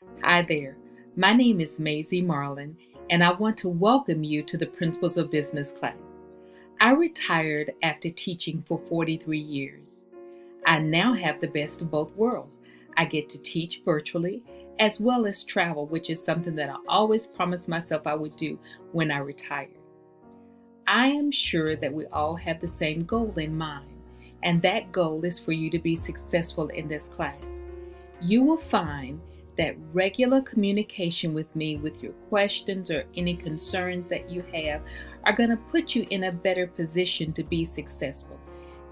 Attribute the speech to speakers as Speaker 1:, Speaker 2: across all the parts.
Speaker 1: Hi there. My name is Maisie Marlin, and I want to welcome you to the Principles of Business class. I retired after teaching for 43 years. I now have the best of both worlds. I get to teach virtually as well as travel, which is something that I always promised myself I would do when I retired. I am sure that we all have the same goal in mind, and that goal is for you to be successful in this class. You will find that regular communication with me with your questions or any concerns that you have are going to put you in a better position to be successful.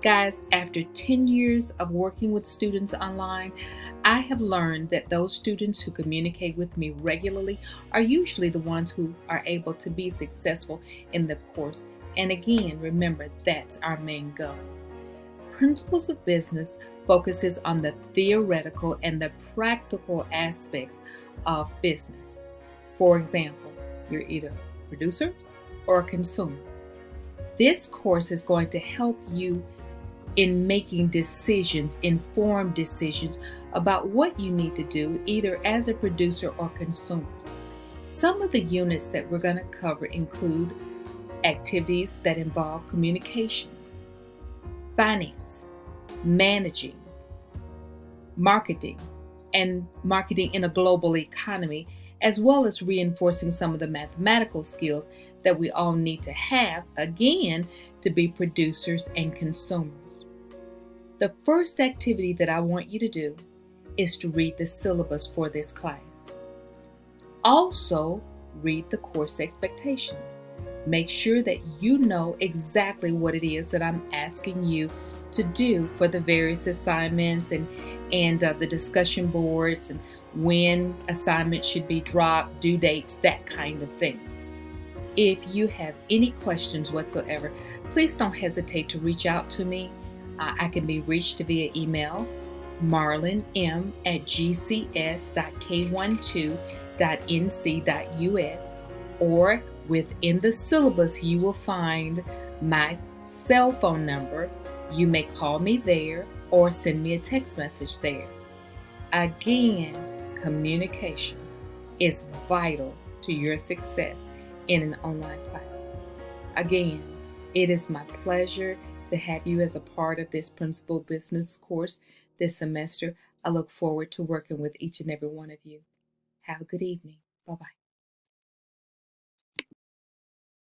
Speaker 1: Guys, after 10 years of working with students online, I have learned that those students who communicate with me regularly are usually the ones who are able to be successful in the course. And again, remember, that's our main goal. Principles of Business focuses on the theoretical and the practical aspects of business. For example, you're either a producer or a consumer. This course is going to help you in making decisions, informed decisions about what you need to do either as a producer or consumer. Some of the units that we're going to cover include activities that involve communication, finance, managing, marketing, and marketing in a global economy, as well as reinforcing some of the mathematical skills that we all need to have, again, to be producers and consumers. The first activity that I want you to do is to read the syllabus for this class. Also, read the course expectations. Make sure that you know exactly what it is that I'm asking you to do for the various assignments and the discussion boards and when assignments should be dropped, due dates, that kind of thing. If you have any questions whatsoever, please don't hesitate to reach out to me. I can be reached via email, marlin.gcs.k12.nc.us, or within the syllabus, you will find my cell phone number. You may call me there or send me a text message there. Again, communication is vital to your success in an online class. Again, it is my pleasure to have you as a part of this Principal Business course this semester. I look forward to working with each and every one of you. Have a good evening. Bye-bye.